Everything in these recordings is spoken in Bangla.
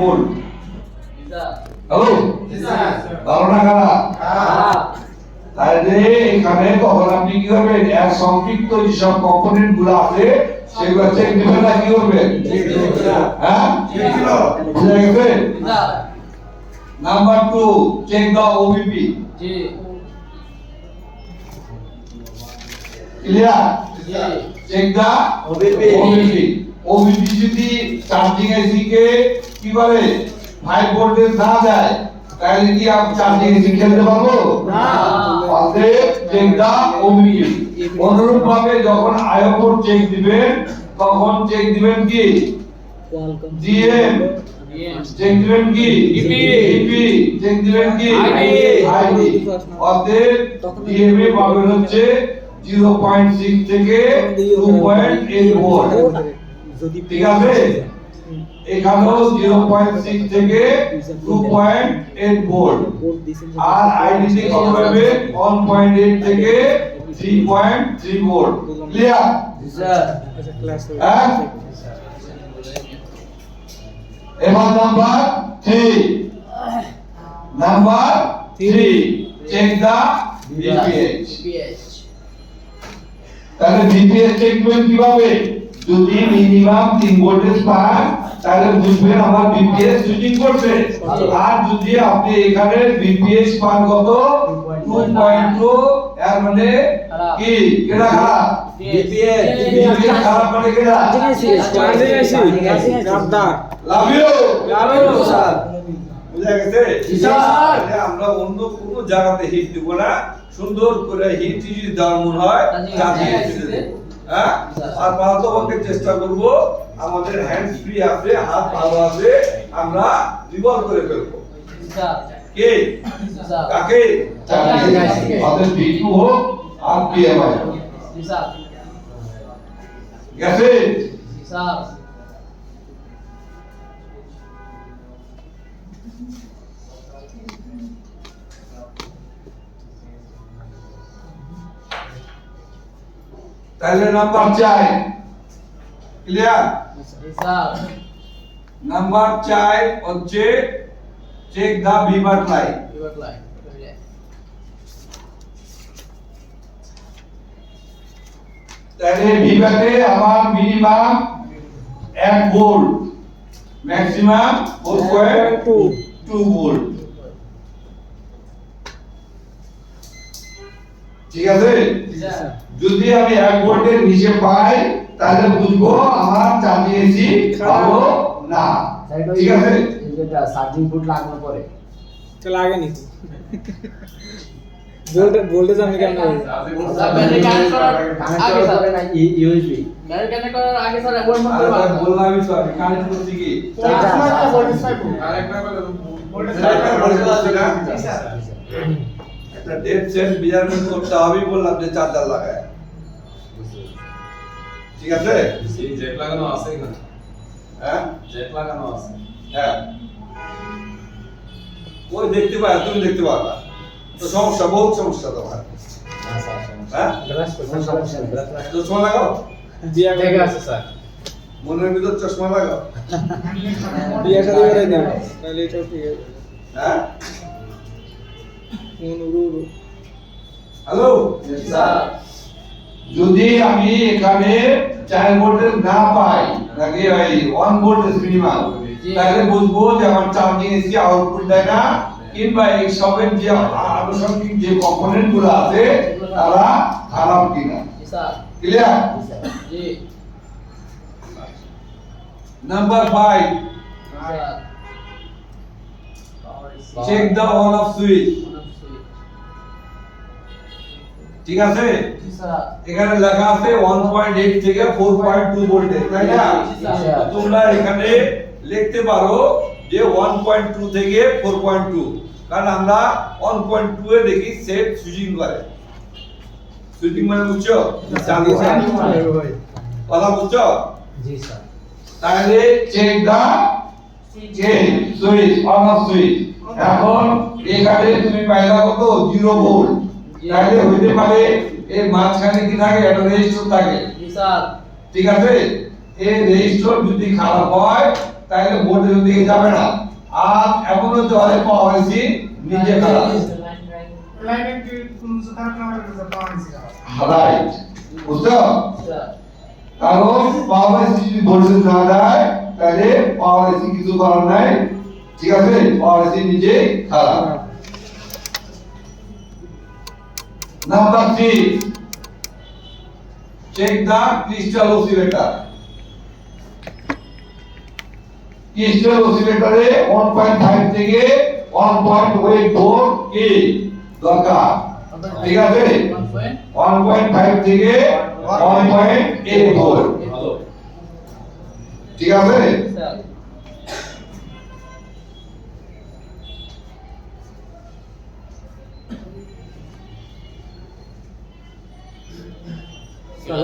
ভোল্ট। হ্যালো ভালো না খারাপ? তাহলে এখানে তখন আপনি কি করবেন, এর সংক্ষিপ্ত যেসব কম্পোনেন্ট গুলো আছে সেগুলো চেক দিবেন না, কি করবেন? হ্যাঁ, বুঝা গেছে? নাম্বার 2, চেক দা ওবিপি। ক্লিয়ার? চেক দা ওবিপি। ওবিপি যদি চার্জিং এসি কে কি বলে 5 ভোল্টেজ না যায় তাহলে কি আপনি চার্জিং এসি খেলতে পারবো না? অতএব চেক দা ওবিপি। অনুরূপ ভাবে যখন আইও পোর্ট চেক দিবেন তখন চেক দিবেন কি জিএম, চেক দিবেন কি ইপি, চেক দিবেন কি আইডি। অতএব জিএম এ পাবেন হচ্ছে 0.6 থেকে 2.8 ভোল্ট। ঠিক আছে, এখানেও 0.6 থেকে 2.8 ভোল্ট। আর আইডি তে কত পাবে 1.8 থেকে 3.3 ভোল্ট। ক্লিয়ার? স্যার হ্যাঁ। এবার নাম্বার 3, চেক দা ভিপিএইচ। তাহলে ভিপিএইচ চেক করবেন কিভাবে? যদি মিনিমাম 3 ভোল্টেজ পান তাহলে বুঝবেন আমার ভিপিএইচ সুইচিং করছে। আর যদি আপনি এখানে ভিপিএইচ পান কত 2.2, এর মানে কি কেডা খারাপ? ভিপিএইচ খারাপ মানে কেডা? Love you sir. বুঝা গেছে? স্যার আমরা অন্য কোনো জায়গাতে হিট দিব না, সুন্দর করে হিট যদি দেওয়ার মন হয় চার্জিং এসে দেব। হ্যাঁ, আর পারতপক্ষে চেষ্টা করব আমাদের হ্যান্ডস ফ্রি আছে, হাত ভালো আছে, আমরা রিভলভ করে ফেলবো। কে কাকে চার্জিং এসে আমাদের V2 হোক আর PMI হোক। গেছে স্যার? তাহলে নাম্বার 4 ক্লিয়ার? স্যার নাম্বার 4 হচ্ছে চেক দা ভিভার লাইন। তাহলে ভিভাতে আমার মিনিমাম 1 ভোল্ট, ম্যাক্সিমাম 4.2 ভোল্ট। ঠিক আছে? যদি আমি 1 ভোল্টের নিচে পাই তাহলে বুঝবো আমার চার্জিং এসি ভালো না। ঠিক আছে? এটা চার্জিং পোর্ট লাগানোর পরে তো লাগে নি ভোল্টেজ আমি কেন ব্যাটারি কানেক্ট করার আগে স্যার না ইউএসবি ব্যাটারি কানেক্ট করার আগে স্যার একবার মধ্যে বললামই তো আমি কানেক্ট করছি কি একটা ভোল্টেজ পাইবো আরেকটা ভোল্টেজ আছে না? একটা ডেড সেট মেজারমেন্ট করতে হবে, বললাম যে চার্জার লাগায়। ঠিক আছে? এই জ্যাক লাগানো আছে এখানে? হ্যাঁ জ্যাক লাগানো আছে। হ্যাঁ, ওই দেখতে পায়, তুমি দেখতে পাও না তো সমস্যা, বহুত সমস্যা তোমার। হ্যাঁ চশমা লাগাও, বিয়া ঠিক আছে স্যার। মনের ভিতর চশমা লাগাও। বিয়া শাদী করে দেব তাহলে এটা ঠিক আছে। হ্যাঁ উরু হ্যালো স্যার যদি আমি এখানে 4 ভোল্টেজ না পাই, নাকি ওই 1 ভোল্টেজ মিনিমাম, তাহলে বুঝবো যে আমার চার্জিং এসি আউটপুট দেয় না, কিংবা এই সবের যে আনুষঙ্গিক যে কম্পোনেন্ট গুলো আছে তারা খারাপ কিনা। ক্লিয়ার? জি number 5, check the on off switch. ঠিক আছে? এখানে লেখা আছে 1.8 থেকে 4.2 ভোল্টেজ, তাই না? তোমরা এখানে লিখতে পারো যে 1.2 থেকে 4.2, কারণ আমরা 1.2 এ দেখি সেট সুইচিং করে। সুইচিং মানে বুঝছো? কথা বুঝছো? জি স্যার। তাহলে check the switch, on off switch. এখন এখানে তুমি পাইলা কত 0 ভোল্ট, তাহলে হইতে পারে এর মাঝখানে কি থাকে, একটা রেজিস্টর থাকে। জি স্যার। ঠিক আছে? এই রেজিস্টর যদি খারাপ হয় তাহলে ভোল্টেজ দিকে যাবে না। আর এমন হতে হয় পাওয়ার এসি নিজে খারাপ। লাইনে কি কোন খারাপ না হলে তো পাওয়া যায়। রাইট, বুঝছো? কারণ পাওয়ার এসি যদি ভোল্টেজ না দেয় তাহলে পাওয়ার এসি কিছু করার নাই, ঠিক আছে? পাওয়ার এসি নিজে খারাপ। Number 3, check the crystal oscillator. Crystal oscillator এ 1.5 থেকে 1.8 ভোল্ট কি দরকার, ঠিক আছে? 1.5 থেকে 1.8 ভোল্ট, ভালো। ঠিক আছে?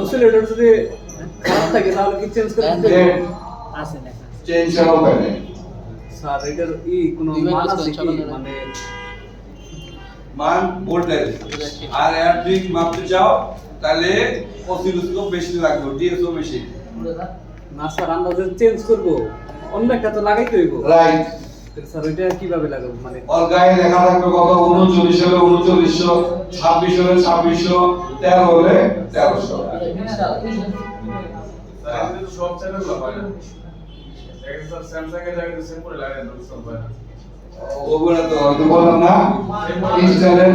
অসিলেটর যদি খারাপ থাকে তাহলে কি চেঞ্জ করে দিতে হবে? আছে না চেঞ্জ করা হবে। স্যার এটার কোনো মান আছে কি, মানে মান ভোল্টেজ আর এয়ারথিং মাপতে চাও তাহলে অসিলোস্কোপ বেশি লাগবে, ডিএসও মেশিন। না স্যার আমরা যদি চেঞ্জ করব অন্য একটা তো লাগাইতে হইব। রাইট, স্যার ওইটা কিভাবে লাগাবো, মানে ওর গায়ে লেখা থাকবে কত, 39 হলে 3900, 26 হলে 2600, 13 হলে 1300। স্যার কিন্তু সব চ্যানেলগুলো হয় না। একটা স্যার স্যামসাং এর জায়গায় সেম করে লাগায় না, সব হয় না। ওগুলো তো হয়তো বললাম না, ক্রিস্টালের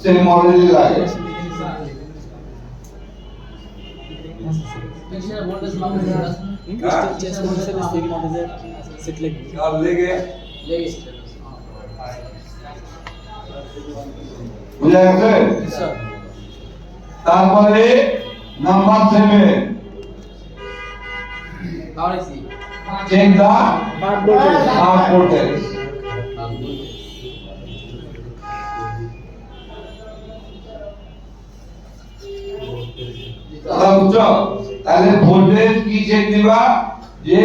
সেম মডেলই লাগে। আর লেগে বুঝা গেছে? তারপরে নাম্বার 7, চেক দা হাফ ভোল্টেজ। বুঝছো? তাহলে ভোল্টেজ কি চেক দিবা, যে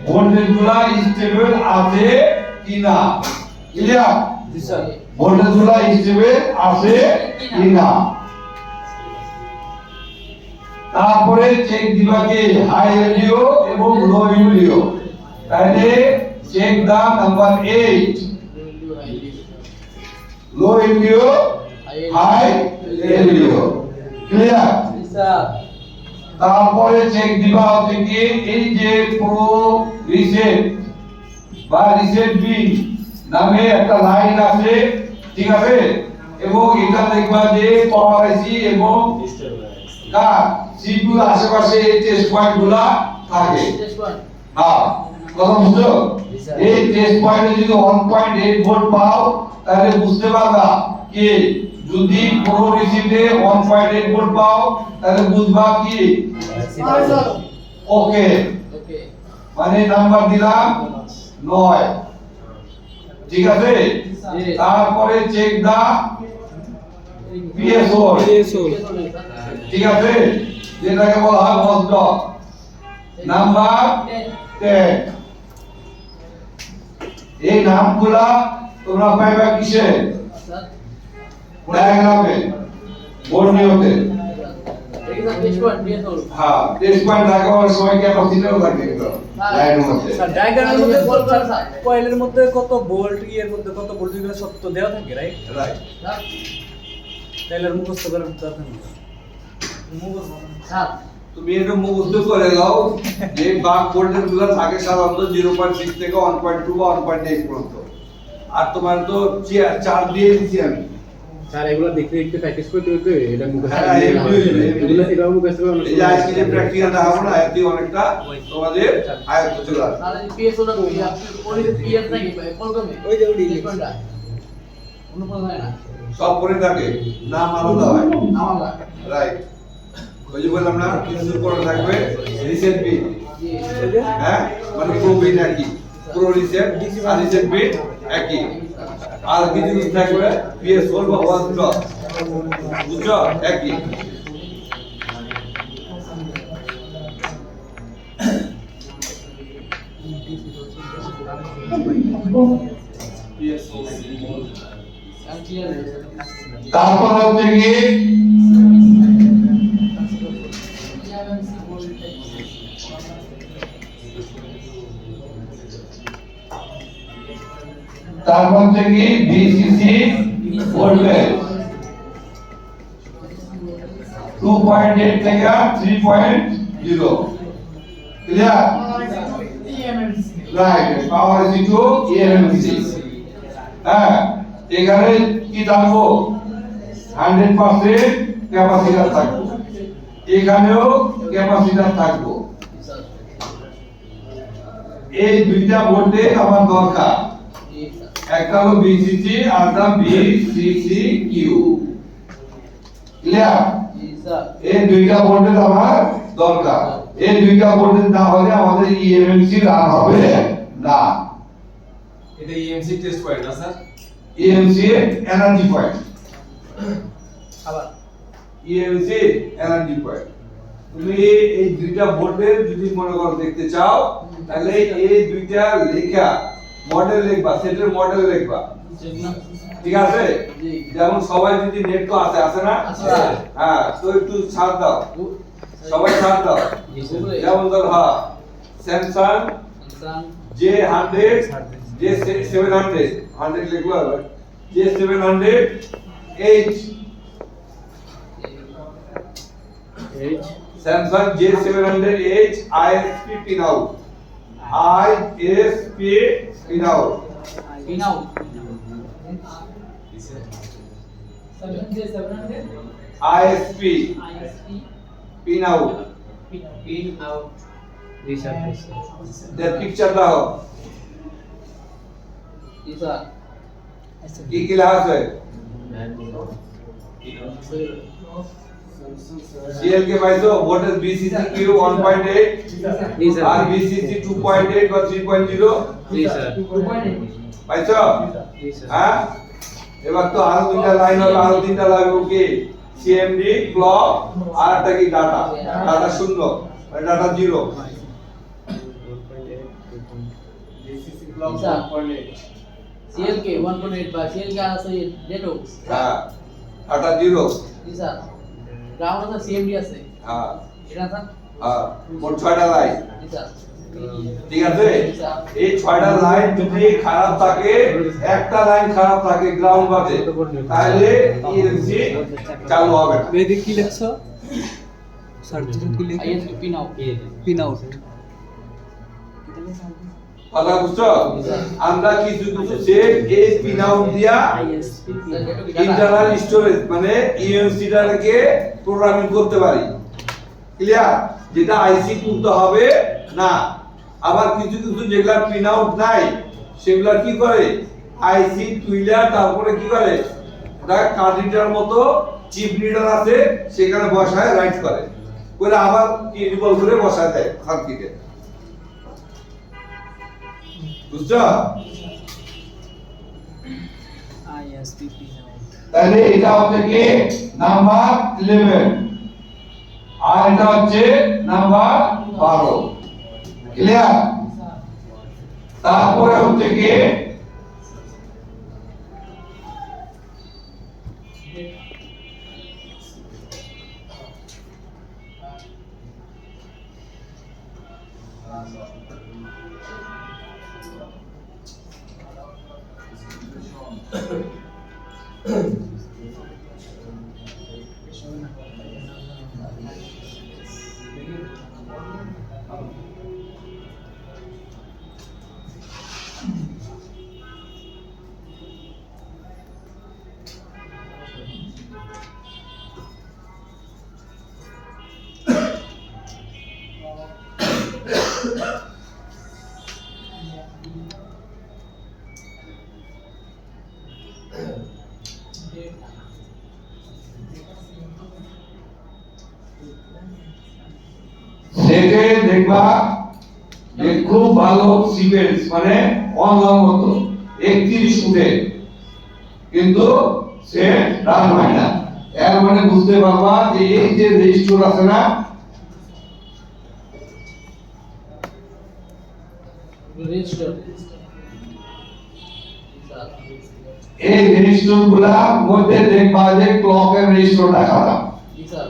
ভোল্টেজ গুলা স্টেবল আছে কিনা, ক্লিয়ার? জি স্যার। ভোল্টেজ গুলা স্টেবল আছে কিনা। তারপরে চেক দিবা কি হাই এলডিও এবং লো এলডিও। তাহলে check the number 8, low LDO high LDO, clear? তারপরে চেক দিবা হচ্ছে কি এই যে প্রো রিসেট বা রিসেট বিন নামে একটা লাইন আছে, ঠিক আছে? এবং এটা দেখবা যে পাওয়ার আইসি এবং কার সিপিইউ আশেপাশে এই টেস্ট পয়েন্টগুলো থাকে। হ্যাঁ, কথা বুঝছো? এই টেস্ট পয়েন্টে যদি 1.8 ভোল্ট পাও তাহলে বুঝতে পারবা কি, যদি প্রো রিসিটে 1.8 ভোল্ট পাও তাহলে বুঝবা কি ওকে, মানে নাম্বার দিলাম 9, ঠিক আছে? তারপরে চেক দা পিএসও, ঠিক আছে? যেটাকে বলা হয় মসডক, নাম্বার 10। এই নামগুলা তোমরা পাইবা কিসে? ডায়াগ্রামে, বর্ণীয়তে। হ্যাঁ, টেস্ট পয়েন্ট লাগানোর সময় ক্যাপাসিটরও থাকে লাইনের মধ্যে। স্যার ডায়াগ্রামের মধ্যে কয়েলের মধ্যে কত ভোল্ট, এর মধ্যে কত ভোল্ট, এগুলো সব তো দেওয়া থাকে, রাইট? রাইট, তাইলে মুখস্থ করার দরকার নেই। তুমি এটা মুখস্থ করে দাও যে বাক ভোল্টেজ গুলো থাকে সাধারণত 0.6 থেকে 1.2 বা 1.8 পর্যন্ত। আর তোমার তো 4 দিয়ে দিছি আমি। স্যার এগুলো দেখতে দেখতে প্র্যাকটিস করতে করতে এটা মুখস্থ হ্যাঁ, এগুলো এগুলো মুখস্থ করা এই যে আজকে যে প্র্যাকটিক্যাল দেখাবো না, এতে অনেকটা তোমাদের আয়ত্ত চলে আসবে। ওই যে ওডি সব পরে থাকে, নাম আলাদা হয়। রাইট, ওই যে বললাম না কিছু পরে থাকবে রিসেট বিট, হ্যাঁ, মানে প্রো বিট একই, প্রো রিসেট আর রিসেট বিট একই। আর কিছু থাকবে PS4 বা 1 ডট, বুঝছো? একই। তারপর হচ্ছে কি তারপর হচ্ছে কি বিসিসি ভোল্টেজ 2.8 থেকে 3.0 clear right power is to eMMC হ্যাঁ এখানে কি থাকবো 100% ক্যাপাসিটর থাকবো এখানেও ক্যাপাসিটর থাকবো এই দুইটা ভোল্টেজ আমার দরকার একটা হলো বিসিসি আর একটা বিসিসি কিউ ক্লিয়ার এই দুইটা ভোল্টেজ আমার দরকার এই দুইটা ভোল্টেজ না হলে আমাদের ইএমএমসি রান হবে না এটা ইএমসি টেস্ট পয়েন্ট না স্যার ইএমসি এনার্জি পয়েন্ট আবার ইএমসি এনার্জি পয়েন্ট তুমি এই দুইটা ভোল্টেজ যদি মনে করো দেখতে চাও তাহলে এই দুইটা লেখা মডেল লিখবা সেটের মডেল লিখবা ঠিক আছে জি। যেমন সবাই যদি নেট তো আছে না আছে। হ্যাঁ তো একটু ছাড় দাও সবাই ছাড় দাও যেমন ধর হ্যাঁ স্যামসাং J100 J700 100 লিখলো আবার J700 H Samsung J700H ISP pin out ISP pin out ISP pin out the picture দাও কি কি লেখা আছে CL के पाइছো voltage BCCQ 1.8 আর BCC 2.8 বা 3.0 পাইছো হ্যাঁ এবার তো আরো দুইটা লাইন হবে আরো তিনটা লাগবে কি CMD ক্লক আর একটা কি ডাটা ডাটা শূন্য মানে data zero BCC clock sir. 1.8 CLK 1.8 বা CLK আছে ডেটো হ্যাঁ ডাটা জিরো গ্রাউন্ড আছে CMD আছে হ্যাঁ এটা স্যার হ্যাঁ মোট 6টা লাইন জি স্যার ঠিক আছে এই 6টা লাইন যদি খারাপ থাকে একটা লাইন খারাপ থাকে গ্রাউন্ড বাদে তাহলে ইএমসি চালু হবে না বেদিক কি লেখছো সার্টিফিকেট কি লেখছো ISP pin out pin out কথা বুঝছো আমরা কিছু কিছু সেট এই পিন আউট দিয়া ইন্টারনাল স্টোরেজ মানে ইএমসি টাকে প্রোগ্রামিং করতে পারি ক্লিয়ার যেটা আইসি তুলতে হবে না আবার কিছু কিছু যেগুলা পিন আউট নাই সেগুলা কি করে আইসি তুইলা তারপরে কি করে ওটা কার্ড রিডার মতো চিপ রিডার আছে সেখানে বসায় রাইট করে করে আবার কি রিবল করে বসায় দেয় সার্কিটে বুঝছো ISP পিন আউট তাহলে এটা হচ্ছে কি নাম্বার 11 আর এটা হচ্ছে নাম্বার 12 ক্লিয়ার তারপরে হচ্ছে কি সেটে দেখবা যে খুব ভালো সিকোয়েন্স মানে অনলাইন মতো 31 ফুটে কিন্তু সেট রান হয় না এর মানে বুঝতে পারবা যে এই যে রেজিস্টার আছে না রেজিস্টার এই রেজিস্টার গুলা মধ্যে দেখবা যে ক্লকের রেজিস্টার রাখা আছে জি স্যার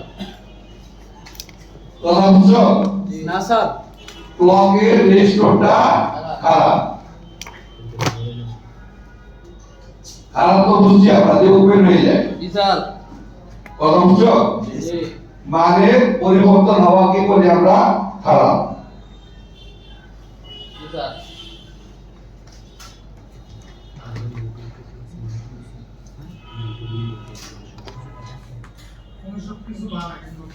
কথা বুঝছো না স্যার ক্লকের রেজিস্টারটা খারাপ খারাপ তো বুঝছি আমরা যে ওপেন হয়ে যায় জি স্যার কথা বুঝছো জি মানে পরিবর্তন হওয়াকে বলি আমরা খারাপ